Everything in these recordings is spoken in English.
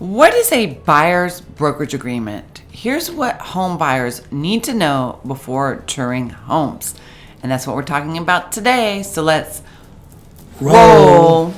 What is a buyer's brokerage agreement? Here's what home buyers need to know before touring homes. And that's what we're talking about today. So let's roll.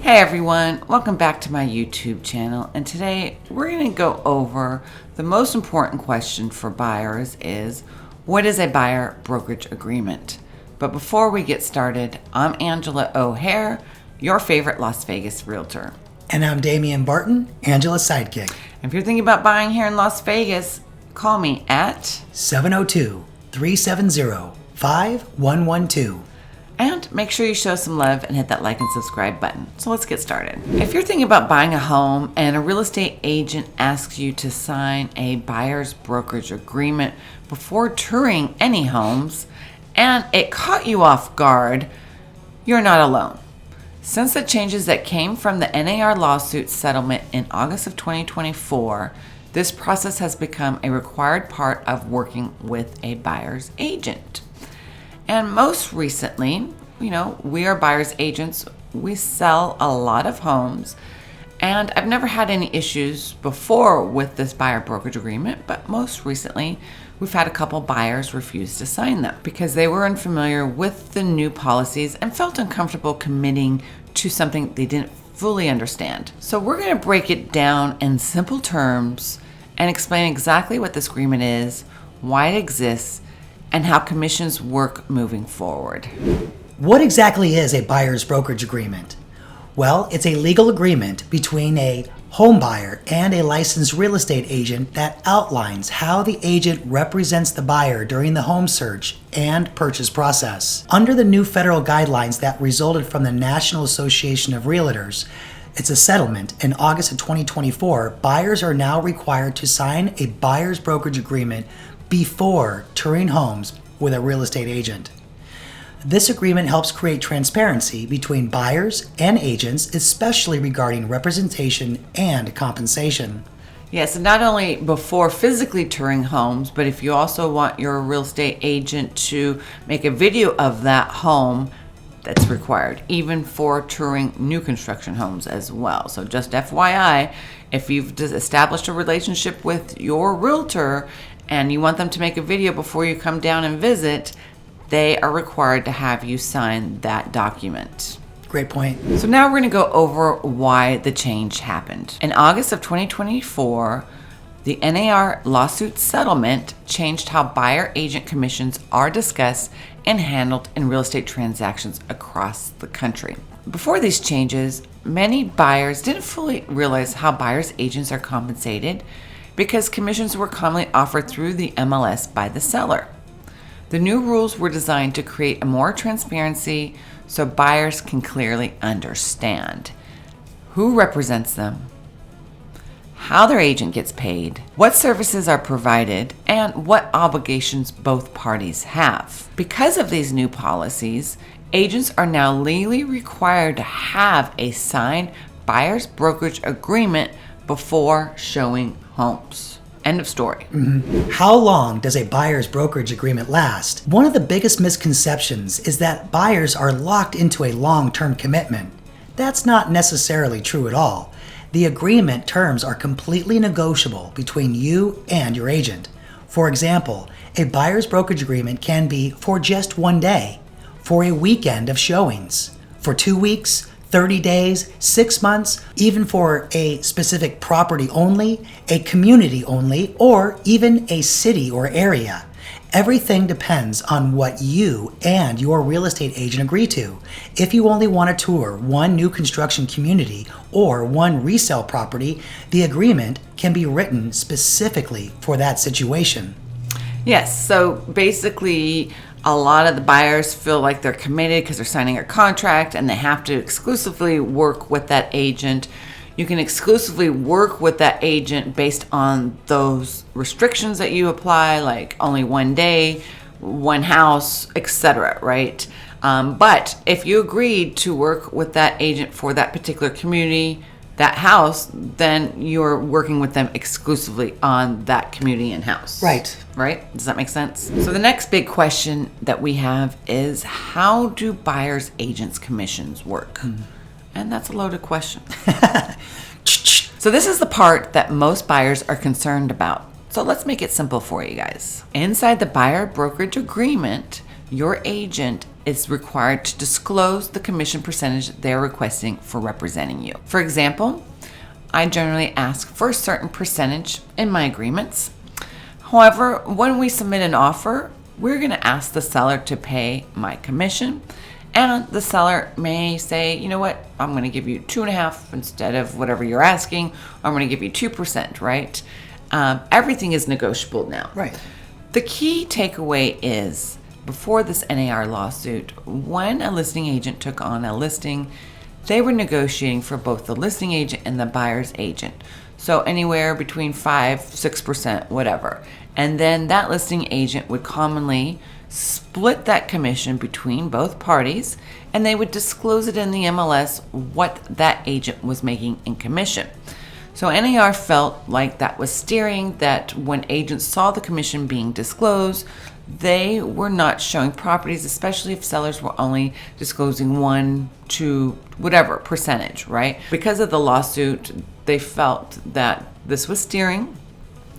Hey everyone, welcome back to my YouTube channel. And today we're going to go over the most important question for buyers is, what is a buyer brokerage agreement? But before we get started, I'm Angela O'Hare, your favorite Las Vegas realtor. And I'm Damian Barton, Angela's sidekick. If you're thinking about buying here in Las Vegas, call me at 702-370-5112. And make sure you show some love and hit that like and subscribe button. So let's get started. If you're thinking about buying a home and a real estate agent asks you to sign a buyer's brokerage agreement before touring any homes and it caught you off guard, you're not alone. Since the changes that came from the NAR lawsuit settlement in August of 2024, this process has become a required part of working with a buyer's agent. And most recently, we are buyer's agents. We sell a lot of homes. And I've never had any issues before with this buyer brokerage agreement, but most recently, we've had a couple buyers refuse to sign them because they were unfamiliar with the new policies and felt uncomfortable committing to something they didn't fully understand. So we're going to break it down in simple terms and explain exactly what this agreement is, why it exists, and how commissions work moving forward. What exactly is a buyer's brokerage agreement? Well, it's a legal agreement between a home buyer and a licensed real estate agent that outlines how the agent represents the buyer during the home search and purchase process. Under the new federal guidelines that resulted from the National Association of Realtors, it's a settlement. In August of 2024, buyers are now required to sign a buyer's brokerage agreement before touring homes with a real estate agent. This agreement helps create transparency between buyers and agents, especially regarding representation and compensation. Yes, and not only before physically touring homes, but if you also want your real estate agent to make a video of that home, that's required, even for touring new construction homes as well. So just FYI, if you've established a relationship with your realtor and you want them to make a video before you come down and visit, they are required to have you sign that document. Great point. So now we're going to go over why the change happened. In August of 2024, the NAR lawsuit settlement changed how buyer agent commissions are discussed and handled in real estate transactions across the country. Before these changes, many buyers didn't fully realize how buyers agents are compensated because commissions were commonly offered through the MLS by the seller. The new rules were designed to create a more transparency so buyers can clearly understand who represents them, how their agent gets paid, what services are provided, and what obligations both parties have. Because of these new policies, agents are now legally required to have a signed buyer's brokerage agreement before showing homes. End of story. How long does a buyer's brokerage agreement last? One of the biggest misconceptions is that buyers are locked into a long-term commitment. That's not necessarily true at all. The agreement terms are completely negotiable between you and your agent. For example, a buyer's brokerage agreement can be for just one day, for a weekend of showings, for 2 weeks, 30 days, 6 months, even for a specific property only, a community only, or even a city or area. Everything depends on what you and your real estate agent agree to. If you only want to tour one new construction community or one resale property, the agreement can be written specifically for that situation. Yes, so basically, a lot of the buyers feel like they're committed because they're signing a contract and they have to exclusively work with that agent. You can exclusively work with that agent based on those restrictions that you apply, like only one day, one house, etc., right? But if you agreed to work with that agent for that particular community, that house, then you're working with them exclusively on that community and house. Right. Right? Does that make sense? So the next big question that we have is, how do buyers agents commissions work? And that's a loaded question. So this is the part that most buyers are concerned about. So let's make it simple for you guys. Inside the buyer brokerage agreement, your agent is required to disclose the commission percentage they're requesting for representing you. For example, I generally ask for a certain percentage in my agreements. However, when we submit an offer, we're going to ask the seller to pay my commission. And the seller may say, you know what, I'm going to give you 2.5% instead of whatever you're asking. Or I'm going to give you 2%, right? Everything is negotiable now. Right. The key takeaway is, before this NAR lawsuit, when a listing agent took on a listing, they were negotiating for both the listing agent and the buyer's agent. So anywhere between 5-6%, whatever. And then that listing agent would commonly split that commission between both parties, and they would disclose it in the MLS what that agent was making in commission. So NAR felt like that was steering, that when agents saw the commission being disclosed, they were not showing properties, especially if sellers were only disclosing 1 to whatever percentage, right? Because of the lawsuit, they felt that this was steering.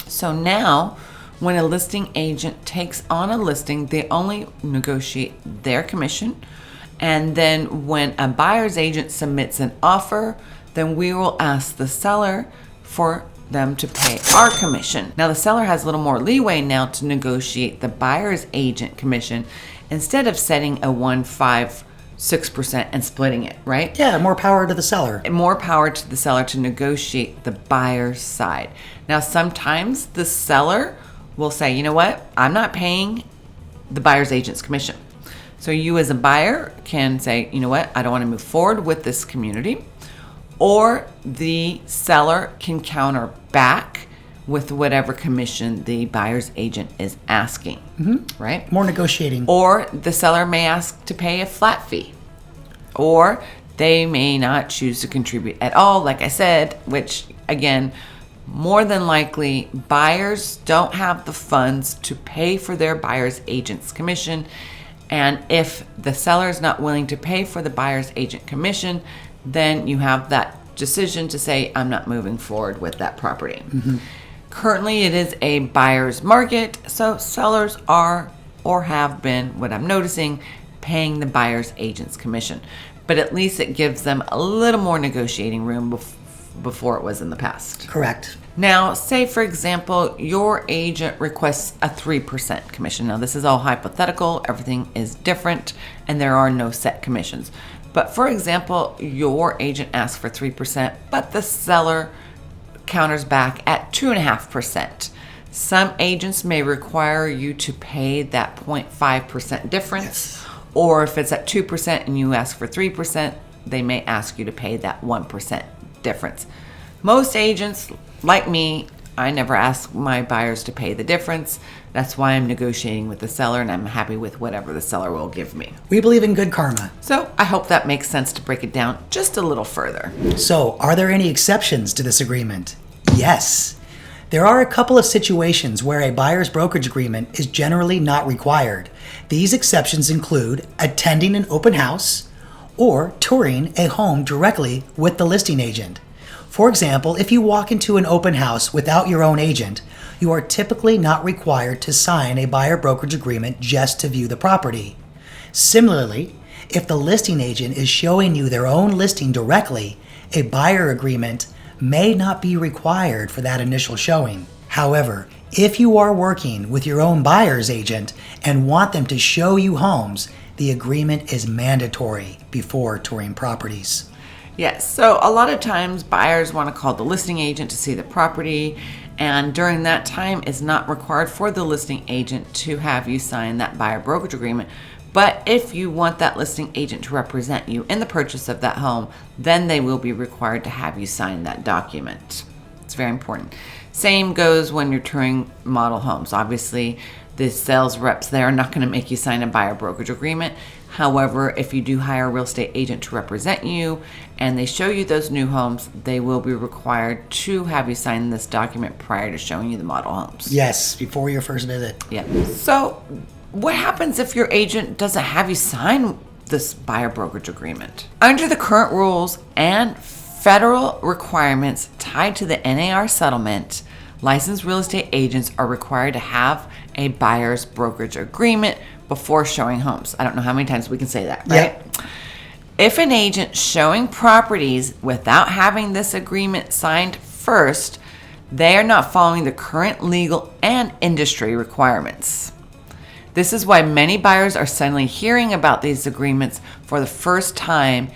So now, when a listing agent takes on a listing, they only negotiate their commission. And then when a buyer's agent submits an offer, then we will ask the seller for them to pay our commission. Now the seller has a little more leeway now to negotiate the buyer's agent commission instead of setting a 1-5-6% and splitting it, right? Yeah, more power to the seller. And more power to the seller to negotiate the buyer's side. Now sometimes the seller will say, you know what, I'm not paying the buyer's agent's commission. So you as a buyer can say, you know what, I don't want to move forward with this community. Or the seller can counter back with whatever commission the buyer's agent is asking, right? More negotiating. Or the seller may ask to pay a flat fee. Or they may not choose to contribute at all, like I said, which again, more than likely, buyers don't have the funds to pay for their buyer's agent's commission. And if the seller is not willing to pay for the buyer's agent commission, then you have that decision to say, I'm not moving forward with that property. Currently, it is a buyer's market, so sellers are or have been, what I'm noticing, paying the buyer's agent's commission. But at least it gives them a little more negotiating room before it was in the past. Correct. Now, say for example, your agent requests a 3% commission. Now, this is all hypothetical. Everything is different, and there are no set commissions. But for example, your agent asks for 3%, but the seller counters back at 2.5%. Some agents may require you to pay that 0.5% difference. Yes. Or if it's at 2% and you ask for 3%, they may ask you to pay that 1% difference. Most agents, like me, I never ask my buyers to pay the difference. That's why I'm negotiating with the seller, and I'm happy with whatever the seller will give me. We believe in good karma. So I hope that makes sense to break it down just a little further. So, are there any exceptions to this agreement? Yes. There are a couple of situations where a buyer's brokerage agreement is generally not required. These exceptions include attending an open house or touring a home directly with the listing agent. For example, if you walk into an open house without your own agent, you are typically not required to sign a buyer brokerage agreement just to view the property. Similarly, if the listing agent is showing you their own listing directly, a buyer agreement may not be required for that initial showing. However, if you are working with your own buyer's agent and want them to show you homes, the agreement is mandatory before touring properties. Yes, so a lot of times buyers want to call the listing agent to see the property, and during that time it's not required for the listing agent to have you sign that buyer brokerage agreement. But if you want that listing agent to represent you in the purchase of that home, then they will be required to have you sign that document. It's very important. Same goes when you're touring model homes. Obviously, The sales reps there are not going to make you sign a buyer brokerage agreement. However, if you do hire a real estate agent to represent you and they show you those new homes, they will be required to have you sign this document prior to showing you the model homes. Yes, before your first visit. Yeah. So what happens if your agent doesn't have you sign this buyer brokerage agreement? Under the current rules and federal requirements tied to the NAR settlement, licensed real estate agents are required to have a buyer's brokerage agreement before showing homes. I don't know how many times we can say that, right? Yep. If an agent showing properties without having this agreement signed first, they are not following the current legal and industry requirements. This is why many buyers are suddenly hearing about these agreements for the first time.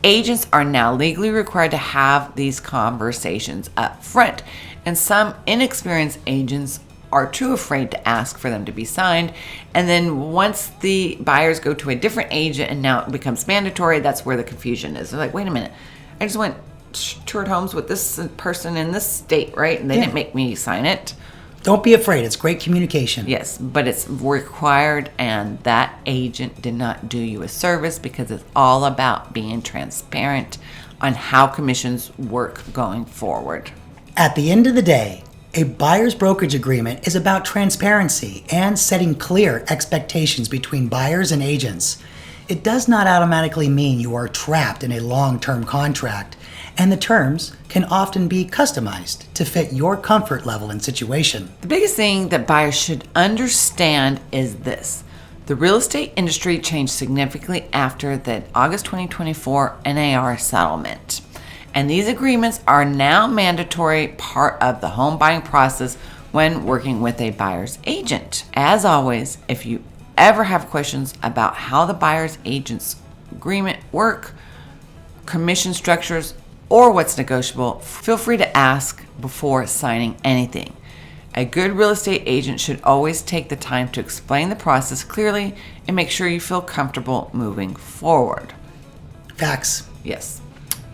Agents are now legally required to have these conversations up front, and some inexperienced agents are too afraid to ask for them to be signed. And then once the buyers go to a different agent and now it becomes mandatory, that's where the confusion is. They're like, wait a minute, I just went toured homes with this person in this state, right? And they didn't make me sign it. Don't be afraid. It's great communication. Yes, but it's required, and that agent did not do you a service, because it's all about being transparent on how commissions work going forward. At the end of the day, a buyer's brokerage agreement is about transparency and setting clear expectations between buyers and agents. It does not automatically mean you are trapped in a long-term contract, and the terms can often be customized to fit your comfort level and situation. The biggest thing that buyers should understand is this. The real estate industry changed significantly after the August 2024 NAR settlement. And these agreements are now mandatory part of the home buying process when working with a buyer's agent. As always, if you ever have questions about how the buyer's agent's agreement work, commission structures, or what's negotiable, feel free to ask before signing anything. A good real estate agent should always take the time to explain the process clearly and make sure you feel comfortable moving forward. Facts. Yes.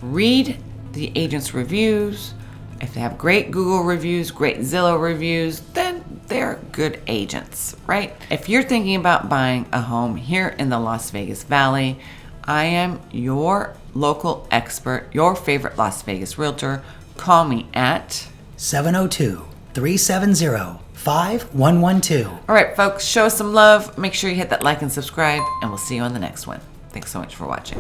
Read the agent's reviews. If they have great Google reviews, great Zillow reviews, then they're good agents, right? If you're thinking about buying a home here in the Las Vegas Valley, I am your local expert, your favorite Las Vegas realtor. Call me at 702-370-5112. All right, folks, show us some love. Make sure you hit that like and subscribe, and we'll see you on the next one. Thanks so much for watching.